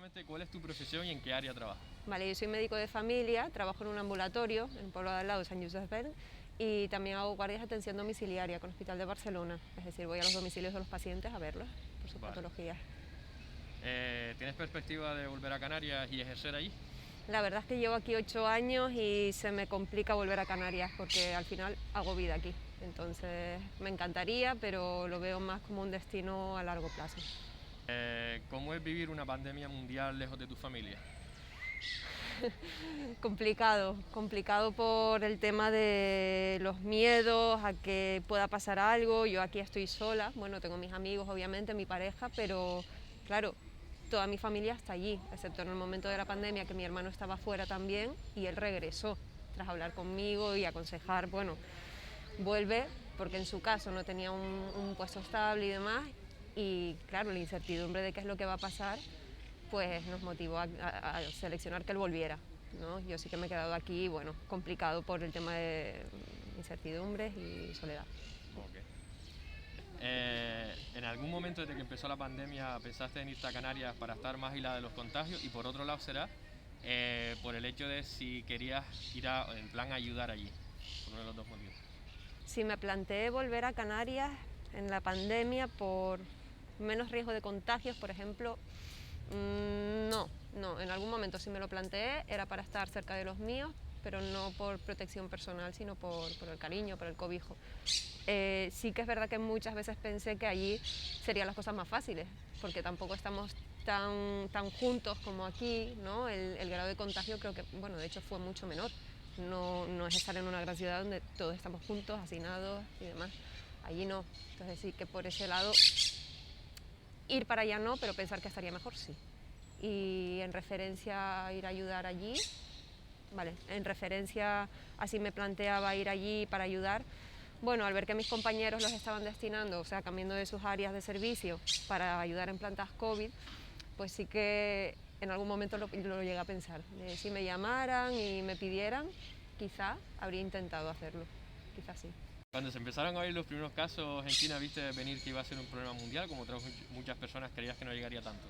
exactamente cuál es tu profesión y en qué área trabajas. Vale, yo soy médico de familia, trabajo en un ambulatorio en el pueblo de al lado, Sant Josep Vell, y también hago guardias de atención domiciliaria con el Hospital de Barcelona. Es decir, voy a los domicilios de los pacientes a verlos por sus patologías. ¿Tienes perspectiva de volver a Canarias y ejercer allí? La verdad es que llevo aquí 8 años y se me complica volver a Canarias porque al final hago vida aquí. Entonces me encantaría, pero lo veo más como un destino a largo plazo. ¿Cómo es vivir una pandemia mundial lejos de tu familia? Complicado por el tema de los miedos a que pueda pasar algo. Yo aquí estoy sola, bueno, tengo mis amigos, obviamente, mi pareja, pero claro, toda mi familia está allí, excepto en el momento de la pandemia, que mi hermano estaba fuera también y él regresó tras hablar conmigo y aconsejar, bueno, vuelve, porque en su caso no tenía un puesto estable y demás, y claro, la incertidumbre de qué es lo que va a pasar, pues nos motivó a seleccionar que él volviera, ¿no? Yo sí que me he quedado aquí, bueno, complicado por el tema de incertidumbres y soledad. Okay. ¿En algún momento desde que empezó la pandemia pensaste en irte a Canarias para estar más aislada de los contagios? Y por otro lado será por el hecho de si querías ir en plan a ayudar allí, por uno de los dos motivos. Si me planteé volver a Canarias en la pandemia por menos riesgo de contagios, por ejemplo, no, en algún momento sí me lo planteé, era para estar cerca de los míos, pero no por protección personal, sino por el cariño, por el cobijo. Sí que es verdad que muchas veces pensé que allí serían las cosas más fáciles, porque tampoco estamos tan juntos como aquí, ¿no? El grado de contagio creo que, bueno, de hecho fue mucho menor. No es estar en una gran ciudad donde todos estamos juntos, hacinados y demás. Allí no. Entonces sí que por ese lado, ir para allá no, pero pensar que estaría mejor sí. Y en referencia a ir a ayudar allí, vale, en referencia a si me planteaba ir allí para ayudar, bueno, al ver que mis compañeros los estaban destinando, o sea, cambiando de sus áreas de servicio para ayudar en plantas COVID, pues sí que en algún momento lo llegué a pensar. Si me llamaran y me pidieran, quizá habría intentado hacerlo, quizá sí. Cuando se empezaron a ver los primeros casos en China, ¿viste venir que iba a ser un problema mundial? Como otras muchas personas creías que no llegaría tanto.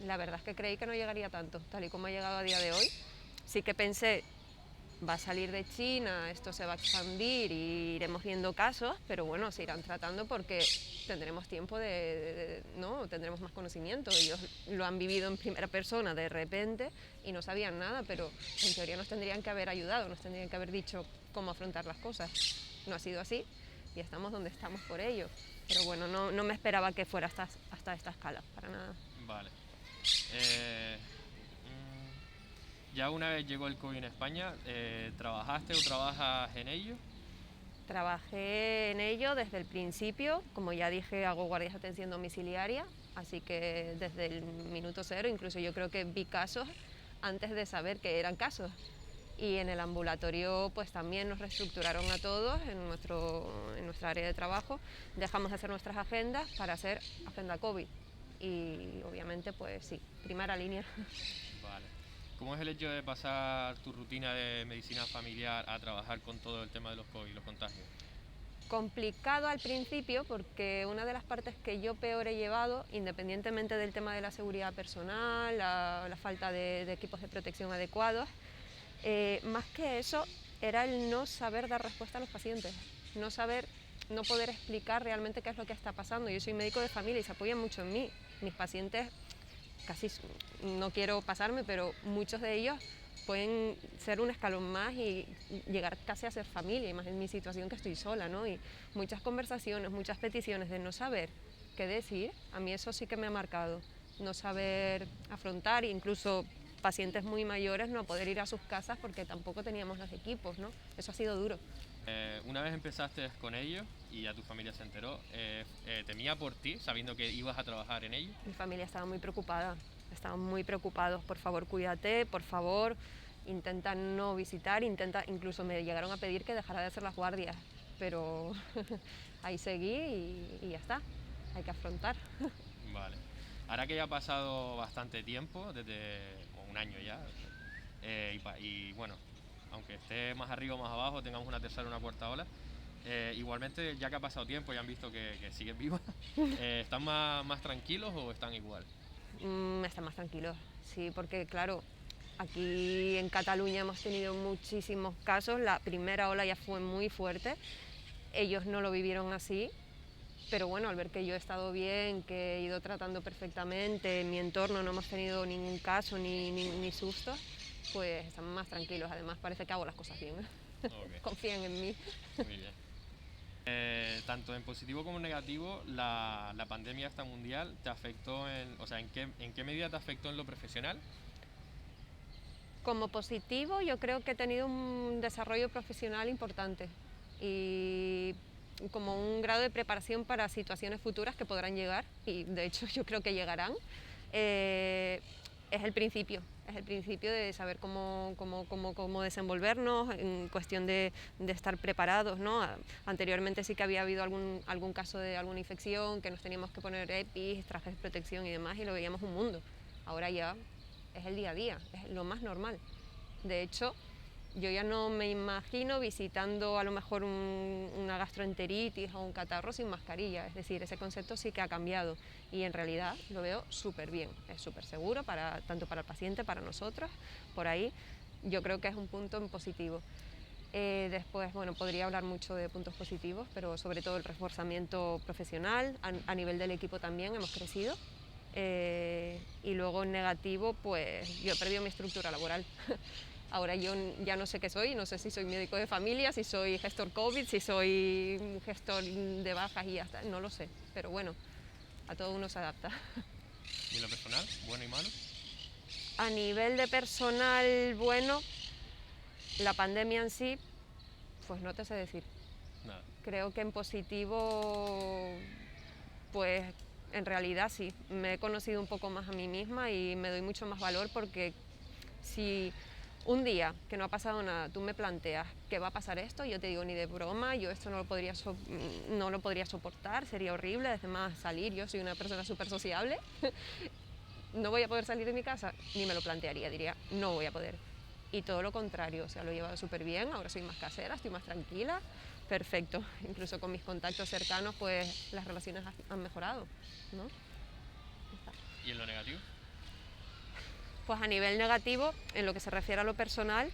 La verdad es que creí que no llegaría tanto, tal y como ha llegado a día de hoy. Sí que pensé, va a salir de China, esto se va a expandir y iremos viendo casos, pero bueno, se irán tratando porque tendremos tiempo ¿no? Tendremos más conocimiento. Ellos lo han vivido en primera persona de repente y no sabían nada, pero en teoría nos tendrían que haber ayudado, nos tendrían que haber dicho cómo afrontar las cosas. No ha sido así y estamos donde estamos por ello. Pero bueno, no me esperaba que fuera hasta esta escala, para nada. Vale. Ya una vez llegó el COVID en España, ¿trabajaste o trabajas en ello? Trabajé en ello desde el principio, como ya dije, hago guardias de atención domiciliaria, así que desde el minuto cero, incluso yo creo que vi casos antes de saber que eran casos. Y en el ambulatorio pues también nos reestructuraron a todos en nuestra área de trabajo, dejamos de hacer nuestras agendas para hacer agenda COVID. Y obviamente pues sí, primera línea. Vale. ¿Cómo es el hecho de pasar tu rutina de medicina familiar a trabajar con todo el tema de los COVID, los contagios? Complicado al principio porque una de las partes que yo peor he llevado, independientemente del tema de la seguridad personal, la falta de equipos de protección adecuados, más que eso era el no saber dar respuesta a los pacientes, no poder explicar realmente qué es lo que está pasando. Yo soy médico de familia y se apoyan mucho en mí. Mis pacientes, casi no quiero pasarme, pero muchos de ellos pueden ser un escalón más y llegar casi a ser familia, y más en mi situación que estoy sola, ¿no? Y muchas conversaciones, muchas peticiones de no saber qué decir, a mí eso sí que me ha marcado, no saber afrontar, incluso pacientes muy mayores no poder ir a sus casas porque tampoco teníamos los equipos, ¿no? Eso ha sido duro. Una vez empezaste con ello y ya tu familia se enteró, ¿temía por ti sabiendo que ibas a trabajar en ello? Mi familia estaba muy preocupada, estaban muy preocupados, por favor cuídate, por favor intenta no visitar, incluso me llegaron a pedir que dejara de hacer las guardias, pero ahí seguí y ya está, hay que afrontar. Vale. Ahora que ya ha pasado bastante tiempo, desde un año ya, y bueno, aunque esté más arriba o más abajo, tengamos una tercera o una cuarta ola, igualmente ya que ha pasado tiempo y han visto que sigues viva, ¿están más tranquilos o están igual? están más tranquilos, sí, porque claro, aquí en Cataluña hemos tenido muchísimos casos, la primera ola ya fue muy fuerte, ellos no lo vivieron así, pero bueno, al ver que yo he estado bien, que he ido tratando perfectamente, en mi entorno no hemos tenido ningún caso ni sustos, pues están más tranquilos, además parece que hago las cosas bien, Ok, confían en mí. muy bien. Tanto en positivo como en negativo, la pandemia esta mundial te afectó o sea, ¿en qué medida te afectó en lo profesional? Como positivo, yo creo que he tenido un desarrollo profesional importante y como un grado de preparación para situaciones futuras que podrán llegar, y de hecho yo creo que llegarán. Eh, es el principio de saber cómo desenvolvernos en cuestión de estar preparados, ¿no? Anteriormente sí que había habido algún caso de alguna infección, que nos teníamos que poner EPIs, trajes de protección y demás, y lo veíamos un mundo. Ahora ya es el día a día, es lo más normal. De hecho, yo ya no me imagino visitando a lo mejor una gastroenteritis o un catarro sin mascarilla, es decir, ese concepto sí que ha cambiado y en realidad lo veo súper bien, es súper seguro tanto para el paciente, para nosotros, por ahí yo creo que es un punto en positivo. Después, bueno, podría hablar mucho de puntos positivos, pero sobre todo el reforzamiento profesional, a nivel del equipo también hemos crecido. Y luego en negativo, pues yo he perdido mi estructura laboral. Ahora yo ya no sé qué soy, no sé si soy médico de familia, si soy gestor COVID, si soy gestor de bajas y ya está, no lo sé. Pero bueno, a todo uno se adapta. ¿Y en lo personal, bueno y malo? A nivel de personal, bueno, la pandemia en sí, pues no te sé decir. Nada. Creo que en positivo, pues en realidad sí, me he conocido un poco más a mí misma y me doy mucho más valor porque si un día que no ha pasado nada, tú me planteas que va a pasar esto, yo te digo ni de broma, yo esto no lo podría soportar, sería horrible, además salir, yo soy una persona súper sociable, no voy a poder salir de mi casa, ni me lo plantearía, diría, no voy a poder. Y todo lo contrario, o sea, lo he llevado súper bien, ahora soy más casera, estoy más tranquila, perfecto. Incluso con mis contactos cercanos, pues las relaciones han mejorado, ¿no? ¿Y en lo negativo? Pues a nivel negativo, en lo que se refiere a lo personal,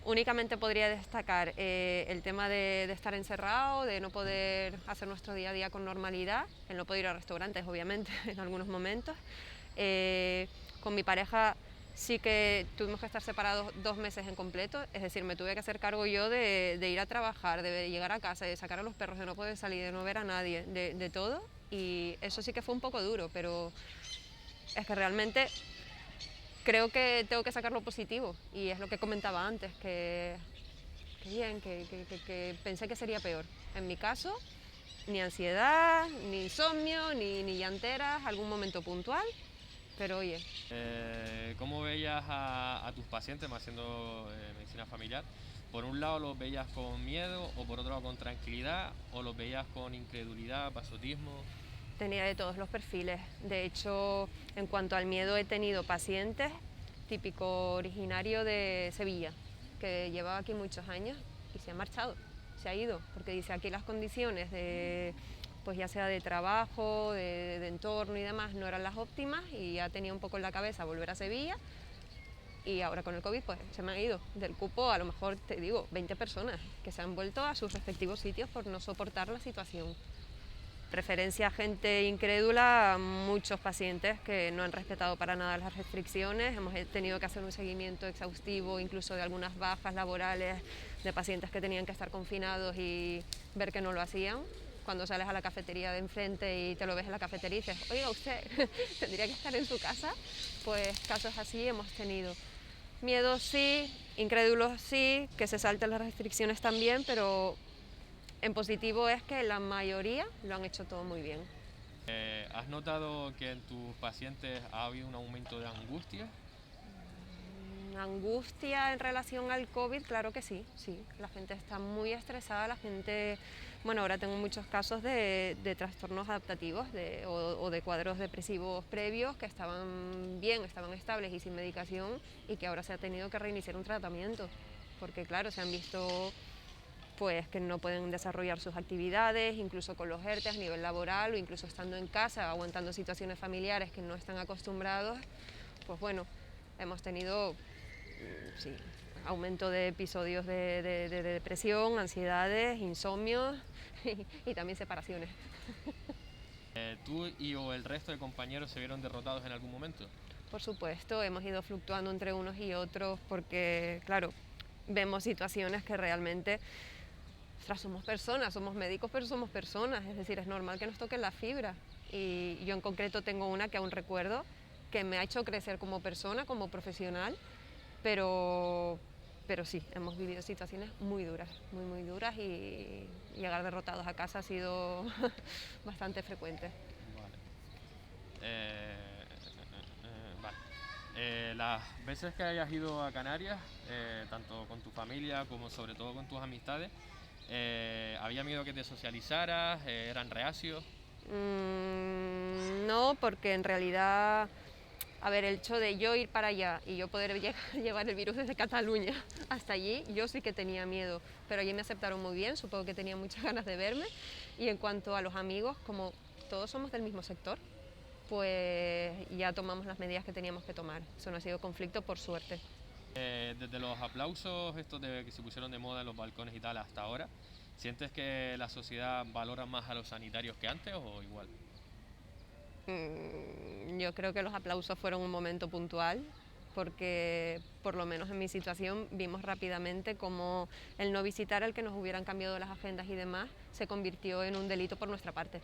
únicamente podría destacar el tema de estar encerrado, de no poder hacer nuestro día a día con normalidad, el no poder ir a restaurantes, obviamente, en algunos momentos. Con mi pareja sí que tuvimos que estar separados 2 meses en completo, es decir, me tuve que hacer cargo yo de ir a trabajar, de llegar a casa, de sacar a los perros, de no poder salir, de no ver a nadie, de todo. Y eso sí que fue un poco duro, pero es que realmente creo que tengo que sacar lo positivo y es lo que comentaba antes, que bien, que pensé que sería peor. En mi caso, ni ansiedad, ni insomnio, ni llanteras, algún momento puntual, pero oye. ¿Cómo veías a tus pacientes, más siendo medicina familiar? ¿Por un lado los veías con miedo o por otro lado con tranquilidad o los veías con incredulidad, pasotismo? Tenía de todos los perfiles. De hecho, en cuanto al miedo, he tenido pacientes típico originario de Sevilla, que llevaba aquí muchos años y se ha marchado, se ha ido, porque dice aquí las condiciones de, pues ya sea de trabajo, de entorno y demás, no eran las óptimas y ha tenido un poco en la cabeza volver a Sevilla. Y ahora con el COVID pues se me han ido del cupo, a lo mejor te digo, 20 personas que se han vuelto a sus respectivos sitios por no soportar la situación. Referencia a gente incrédula, muchos pacientes que no han respetado para nada las restricciones. Hemos tenido que hacer un seguimiento exhaustivo, incluso de algunas bajas laborales de pacientes que tenían que estar confinados y ver que no lo hacían. Cuando sales a la cafetería de enfrente y te lo ves en la cafetería y dices, oiga, usted tendría que estar en su casa, pues casos así hemos tenido. Miedos sí, incrédulos sí, que se salten las restricciones también, pero en positivo es que la mayoría lo han hecho todo muy bien. ¿Has notado que en tus pacientes ha habido un aumento de angustia? Angustia en relación al COVID, claro que sí, sí. La gente está muy estresada, la gente, bueno, ahora tengo muchos casos de trastornos adaptativos o de cuadros depresivos previos que estaban bien, estaban estables y sin medicación y que ahora se ha tenido que reiniciar un tratamiento, porque claro, se han visto pues que no pueden desarrollar sus actividades, incluso con los ERTE a nivel laboral o incluso estando en casa, aguantando situaciones familiares que no están acostumbrados, pues bueno, hemos tenido sí, aumento de episodios de depresión, ansiedades, insomnios y también separaciones. ¿Tú o el resto de compañeros se vieron derrotados en algún momento? Por supuesto, hemos ido fluctuando entre unos y otros porque, claro, vemos situaciones que realmente, ostras, somos personas, somos médicos, pero somos personas, es decir, es normal que nos toquen la fibra. Y yo en concreto tengo una que aún recuerdo, que me ha hecho crecer como persona, como profesional, pero sí, hemos vivido situaciones muy duras, muy duras y llegar derrotados a casa ha sido bastante frecuente. Vale. Las veces que hayas ido a Canarias, tanto con tu familia como sobre todo con tus amistades, ¿había miedo que te socializaras? ¿Eran reacios? No, porque en realidad, a ver, el hecho de yo ir para allá y yo poder llevar el virus desde Cataluña hasta allí, yo sí que tenía miedo, pero allí me aceptaron muy bien, supongo que tenían muchas ganas de verme. Y en cuanto a los amigos, como todos somos del mismo sector, pues ya tomamos las medidas que teníamos que tomar. Eso no ha sido conflicto, por suerte. Desde los aplausos estos que se pusieron de moda en los balcones y tal hasta ahora, ¿sientes que la sociedad valora más a los sanitarios que antes o igual? Yo creo que los aplausos fueron un momento puntual, porque por lo menos en mi situación vimos rápidamente cómo el no visitar al que nos hubieran cambiado las agendas y demás se convirtió en un delito por nuestra parte.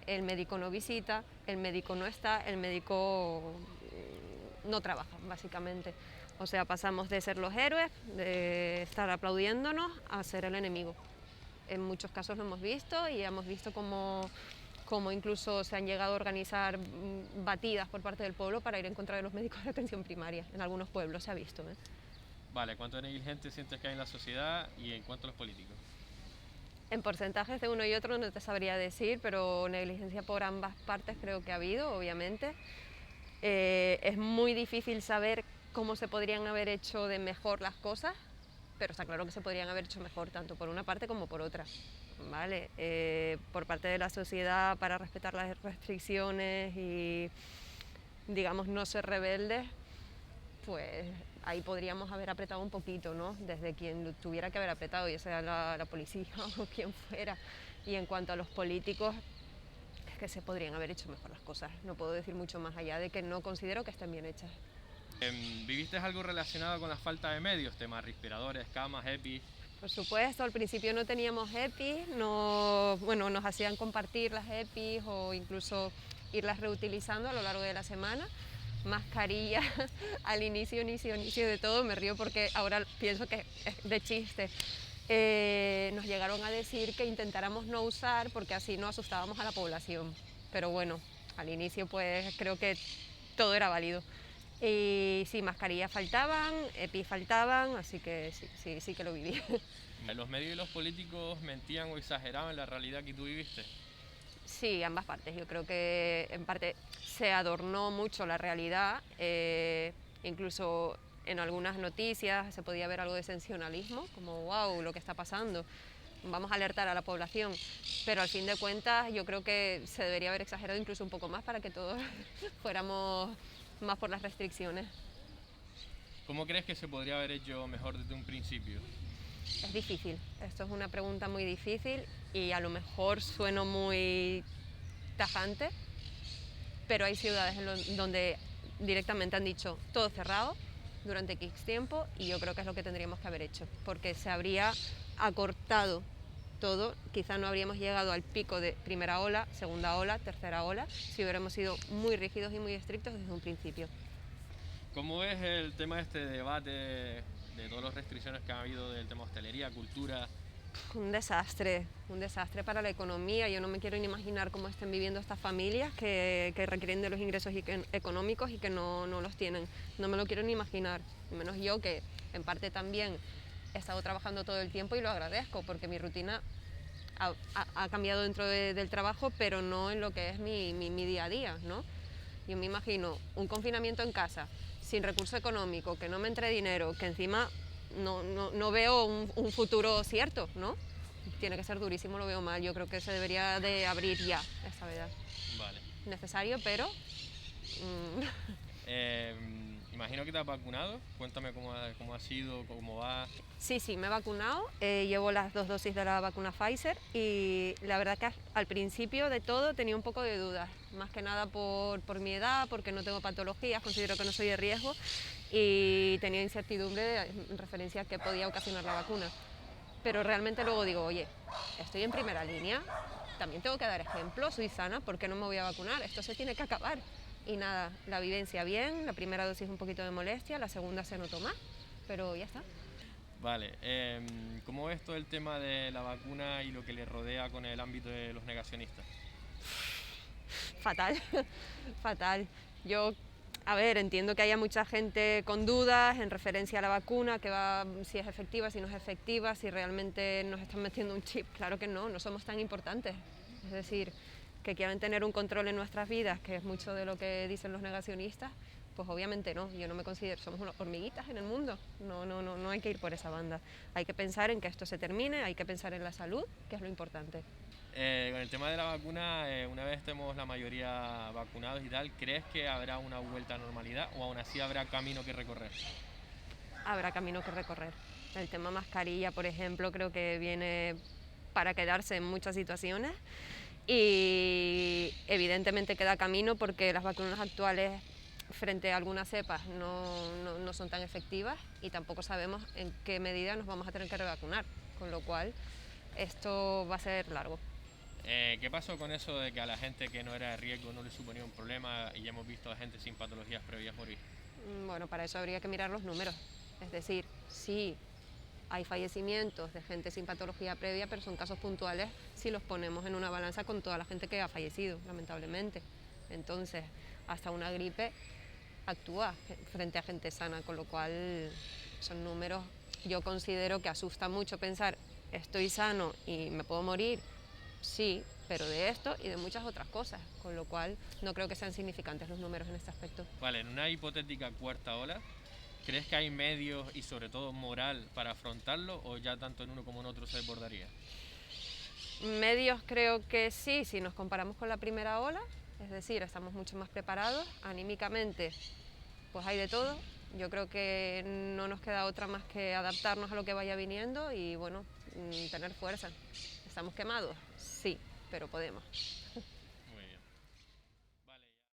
El médico no visita, el médico no está, el médico no trabaja, básicamente. O sea, pasamos de ser los héroes, de estar aplaudiéndonos, a ser el enemigo. En muchos casos lo hemos visto y hemos visto cómo incluso se han llegado a organizar batidas por parte del pueblo para ir en contra de los médicos de atención primaria. En algunos pueblos se ha visto. Vale, ¿cuánto de negligente sientes que hay en la sociedad y en cuanto a los políticos? En porcentajes de uno y otro no te sabría decir, pero negligencia por ambas partes creo que ha habido, obviamente. Es muy difícil saber cómo se podrían haber hecho de mejor las cosas, pero está claro que se podrían haber hecho mejor tanto por una parte como por otra. ¿Vale? Por parte de la sociedad para respetar las restricciones y, digamos, no ser rebeldes, pues ahí podríamos haber apretado un poquito, ¿no? Desde quien tuviera que haber apretado, ya sea la policía o quien fuera. Y en cuanto a los políticos, es que se podrían haber hecho mejor las cosas. No puedo decir mucho más allá de que no considero que estén bien hechas. ¿Viviste algo relacionado con la falta de medios? Temas respiradores, camas, EPI. Por supuesto, al principio no teníamos EPIs, no, bueno, nos hacían compartir las EPIs o incluso irlas reutilizando a lo largo de la semana. Mascarilla, al inicio de todo, me río porque ahora pienso que es de chiste. Nos llegaron a decir que intentáramos no usar porque así no asustábamos a la población. Pero bueno, al inicio pues creo que todo era válido. Y sí, mascarillas faltaban, EPI faltaban, así que sí que lo viví. ¿Los medios y los políticos mentían o exageraban la realidad que tú viviste? Sí, ambas partes. Yo creo que en parte se adornó mucho la realidad, incluso en algunas noticias se podía ver algo de sensacionalismo, como wow, lo que está pasando, vamos a alertar a la población, pero al fin de cuentas yo creo que se debería haber exagerado incluso un poco más para que todos fuéramos más por las restricciones. ¿Cómo crees que se podría haber hecho mejor desde un principio? Es difícil, esto es una pregunta muy difícil y a lo mejor sueno muy tajante, pero hay ciudades donde directamente han dicho todo cerrado durante X tiempo y yo creo que es lo que tendríamos que haber hecho, porque se habría acortado todo, quizá no habríamos llegado al pico de primera ola, segunda ola, tercera ola, si hubiéramos sido muy rígidos y muy estrictos desde un principio. ¿Cómo es el tema de este debate de todas las restricciones que ha habido del tema hostelería, cultura? Un desastre para la economía. Yo no me quiero ni imaginar cómo estén viviendo estas familias que requieren de los ingresos económicos y que no los tienen. No me lo quiero ni imaginar, menos yo que en parte también he estado trabajando todo el tiempo y lo agradezco porque mi rutina ha cambiado dentro del trabajo, pero no en lo que es mi día a día, ¿no? Yo me imagino un confinamiento en casa, sin recurso económico, que no me entre dinero, que encima no veo un futuro cierto, ¿no? Tiene que ser durísimo, lo veo mal. Yo creo que se debería de abrir ya esa veda. Vale. Necesario, pero... Imagino que te has vacunado. Cuéntame cómo ha sido, cómo va. Sí, me he vacunado. Llevo las 2 dosis de la vacuna Pfizer y la verdad que al principio de todo tenía un poco de dudas. Más que nada por mi edad, porque no tengo patologías, considero que no soy de riesgo y tenía incertidumbre en referencia a qué podía ocasionar la vacuna. Pero realmente luego digo, oye, estoy en primera línea, también tengo que dar ejemplo, soy sana, ¿por qué no me voy a vacunar? Esto se tiene que acabar. Y nada, la vivencia bien, la primera dosis un poquito de molestia, la segunda se notó más, pero ya está. Vale, ¿cómo ves todo el tema de la vacuna y lo que le rodea con el ámbito de los negacionistas? Fatal, fatal. Yo, a ver, entiendo que haya mucha gente con dudas en referencia a la vacuna, si es efectiva, si no es efectiva, si realmente nos están metiendo un chip. Claro que no somos tan importantes. Es decir, que quieran tener un control en nuestras vidas, que es mucho de lo que dicen los negacionistas, pues obviamente no, yo no me considero, somos unas hormiguitas en el mundo, no hay que ir por esa banda. Hay que pensar en que esto se termine, hay que pensar en la salud, que es lo importante. Con el tema de la vacuna, una vez estemos la mayoría vacunados y tal, ¿crees que habrá una vuelta a normalidad o aún así habrá camino que recorrer? Habrá camino que recorrer. El tema mascarilla, por ejemplo, creo que viene para quedarse en muchas situaciones y evidentemente queda camino porque las vacunas actuales frente a algunas cepas no son tan efectivas y tampoco sabemos en qué medida nos vamos a tener que revacunar, con lo cual esto va a ser largo. ¿Qué pasó con eso de que a la gente que no era de riesgo no le suponía un problema y ya hemos visto a gente sin patologías previas morir? Bueno, para eso habría que mirar los números, es decir, sí hay fallecimientos de gente sin patología previa, pero son casos puntuales si los ponemos en una balanza con toda la gente que ha fallecido, lamentablemente. Entonces, hasta una gripe actúa frente a gente sana, con lo cual son números, yo considero que asusta mucho pensar, estoy sano y me puedo morir, sí, pero de esto y de muchas otras cosas, con lo cual no creo que sean significantes los números en este aspecto. Vale, en una hipotética cuarta ola, ¿crees que hay medios y sobre todo moral para afrontarlo o ya tanto en uno como en otro se desbordaría? Medios creo que sí, si nos comparamos con la primera ola, es decir, estamos mucho más preparados, anímicamente pues hay de todo. Yo creo que no nos queda otra más que adaptarnos a lo que vaya viniendo y bueno, tener fuerza. ¿Estamos quemados? Sí, pero podemos.